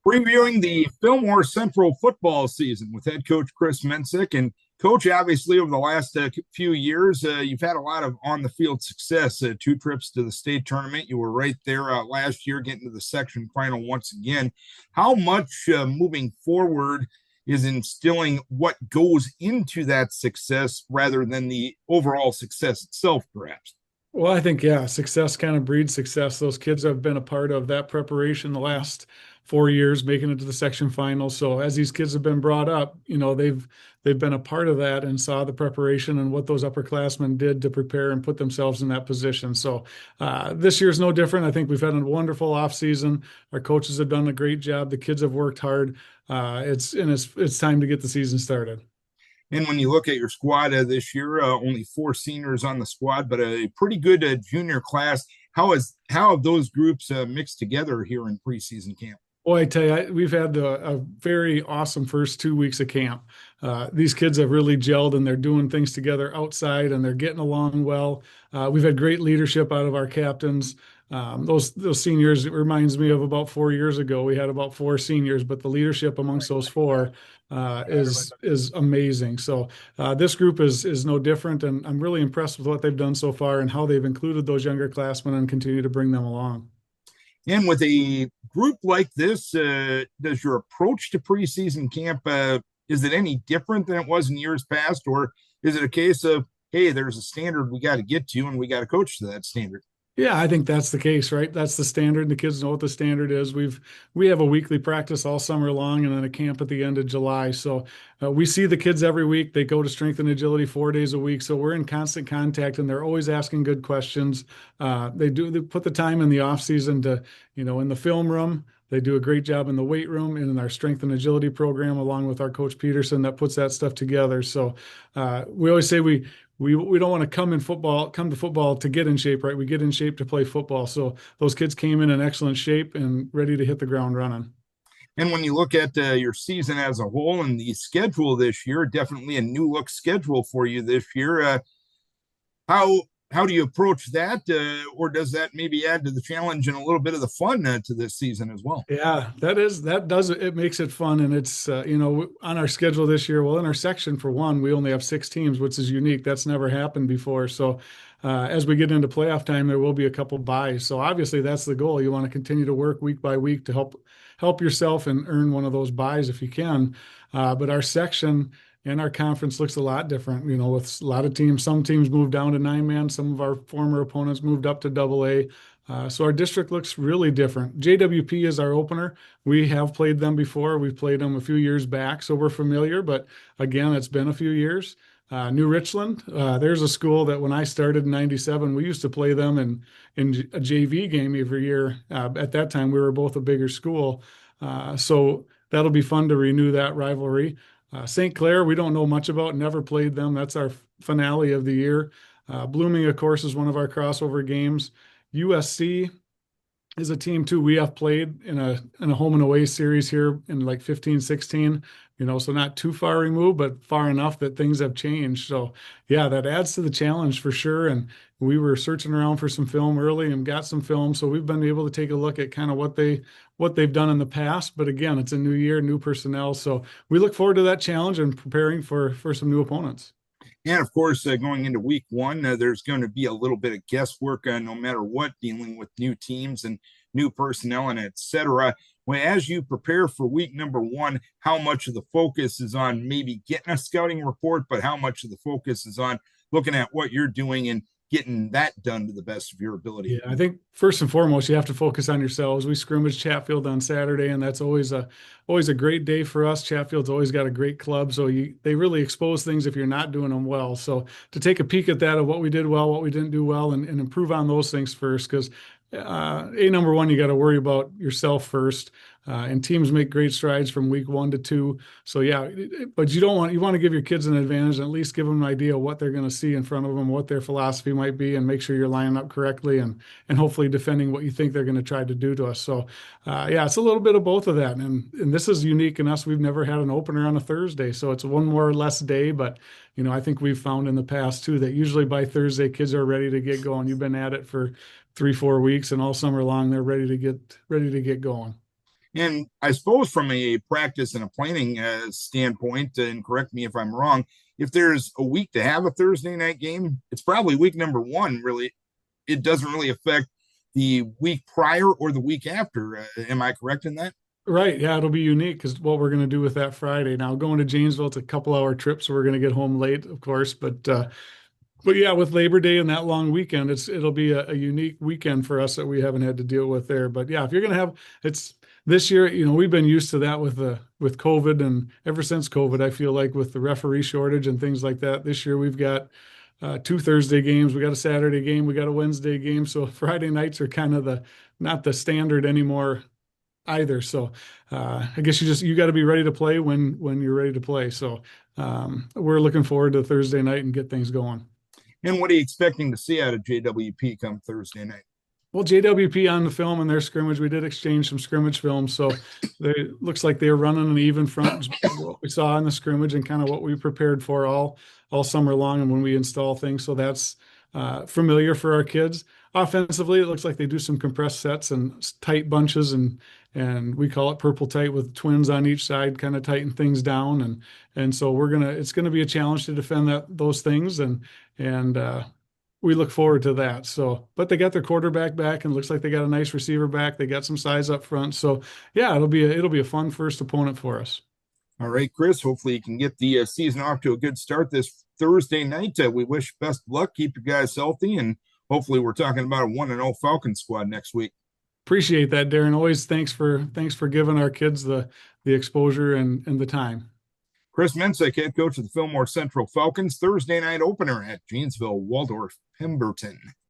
Previewing the Fillmore Central football season with head coach Chris Mensink. And coach, obviously, over the last few years, you've had a lot of on the field success. Two trips to the state tournament. You were right there last year, getting to the section final once again. How much moving forward is instilling what goes into that success rather than the overall success itself, perhaps? Well, I think, yeah, success kind of breeds success. Those kids have been a part of that preparation the last 4 years, making it to the section final. So as these kids have been brought up, they've been a part of that and saw the preparation and what those upperclassmen did to prepare and put themselves in that position. So this year's no different. I think we've had a wonderful off season. Our coaches have done a great job. The kids have worked hard. It's time to get the season started. And when you look at your squad this year, only four seniors on the squad, but a pretty good junior class. How have those groups mixed together here in preseason camp? Boy, I tell you, we've had a very awesome first 2 weeks of camp. These kids have really gelled and they're doing things together outside and they're getting along well. We've had great leadership out of our captains. Those seniors, it reminds me of about 4 years ago. We had about four seniors, but the leadership amongst those four is amazing. So this group is no different, and I'm really impressed with what they've done so far and how they've included those younger classmen and continue to bring them along. And with a group like this, does your approach to preseason camp is it any different than it was in years past, or is it a case of hey, there's a standard we got to get to, and we got to coach to that standard? Yeah, I think that's the case, right? That's the standard. The kids know what the standard is. We have a weekly practice all summer long and then a camp at the end of July. So we see the kids every week. They go to strength and agility 4 days a week. So we're in constant contact and they're always asking good questions. They put the time in the off season to, in the film room. They do a great job in the weight room and in our strength and agility program, along with our coach Peterson that puts that stuff together. So we always say we don't want to come to football to get in shape, right? We get in shape to play football. So those kids came in excellent shape and ready to hit the ground running. And when you look at your season as a whole and the schedule this year, definitely a new look schedule for you this year. How how do you approach that, or does that maybe add to the challenge and a little bit of the fun to this season as well? Yeah, that does it. It makes it fun, and it's on our schedule this year. Well, in our section for one, we only have 6 teams, which is unique. That's never happened before. So, as we get into playoff time, there will be a couple buys. So obviously, that's the goal. You want to continue to work week by week to help yourself and earn one of those buys if you can. But our section and our conference looks a lot different. With a lot of teams, some teams moved down to 9-man. Some of our former opponents moved up to AA. So our district looks really different. JWP is our opener. We have played them before. We've played them a few years back, so we're familiar. But again, it's been a few years. New Richland, there's a school that when I started in '97, we used to play them in a JV game every year. At that time, we were both a bigger school. So that'll be fun to renew that rivalry. St. Clair, we don't know much about, never played them. That's our finale of the year. Blooming, of course, is one of our crossover games. USC is a team too. We have played in a home and away series here in like 15, 16, so not too far removed, but far enough that things have changed. So yeah, that adds to the challenge for sure. And we were searching around for some film early and got some film. So we've been able to take a look at kind of what they've done in the past. But again, it's a new year, new personnel. So we look forward to that challenge and preparing for some new opponents. And of course, going into week one, there's going to be a little bit of guesswork no matter what, dealing with new teams and new personnel and et cetera. Well, as you prepare for week number one, how much of the focus is on maybe getting a scouting report, but how much of the focus is on looking at what you're doing and getting that done to the best of your ability? Yeah, I think first and foremost, you have to focus on yourselves. We scrimmage Chatfield on Saturday, and that's always a great day for us. Chatfield's always got a great club, so they really expose things if you're not doing them well. So to take a peek at that of what we did well, what we didn't do well, and improve on those things first, because number one, you got to worry about yourself first. And teams make great strides from week 1 to 2. So yeah, but you want to give your kids an advantage and at least give them an idea of what they're going to see in front of them, what their philosophy might be, and make sure you're lining up correctly and hopefully defending what you think they're going to try to do to us. So yeah, it's a little bit of both of that. And this is unique in us. We've never had an opener on a Thursday, so it's one more or less day. But I think we've found in the past too that usually by Thursday kids are ready to get going. You've been at it for 3, 4 weeks, and all summer long they're ready to get going. And I suppose from a practice and a planning standpoint, and correct me if I'm wrong, if there's a week to have a Thursday night game, it's probably week number one. Really, it doesn't really affect the week prior or the week after. Am I correct in that? Right. Yeah, it'll be unique because what we're going to do with that Friday. Now, going to Janesville, it's a couple hour trip, so we're going to get home late, of course. But yeah, with Labor Day and that long weekend, it'll be a unique weekend for us that we haven't had to deal with there. But yeah, if you're gonna have it's this year, we've been used to that with COVID, and ever since COVID, I feel like with the referee shortage and things like that, this year we've got two Thursday games, we got a Saturday game, we got a Wednesday game. So Friday nights are kind of the not the standard anymore either. So I guess you got to be ready to play when you're ready to play. So we're looking forward to Thursday night and get things going. And what are you expecting to see out of JWP come Thursday night? Well, JWP on the film and their scrimmage, we did exchange some scrimmage film. So they looks like they're running an even front, what we saw in the scrimmage and kind of what we prepared for all summer long and when we install things. So that's familiar for our kids. Offensively, it looks like they do some compressed sets and tight bunches and we call it purple tight with twins on each side, kind of tighten things down. And so it's gonna be a challenge to defend those things and we look forward to that. So, but they got their quarterback back and looks like they got a nice receiver back. They got some size up front. So, yeah, it'll be a fun first opponent for us. All right, Chris. Hopefully, you can get the season off to a good start this Thursday night. We wish best of luck. Keep you guys healthy, and hopefully, we're talking about a 1-0 Falcon squad next week. Appreciate that, Darren. Always thanks for giving our kids the exposure and the time. Chris Mensink, head coach of the Fillmore Central Falcons, Thursday night opener at Janesville Waldorf Pemberton.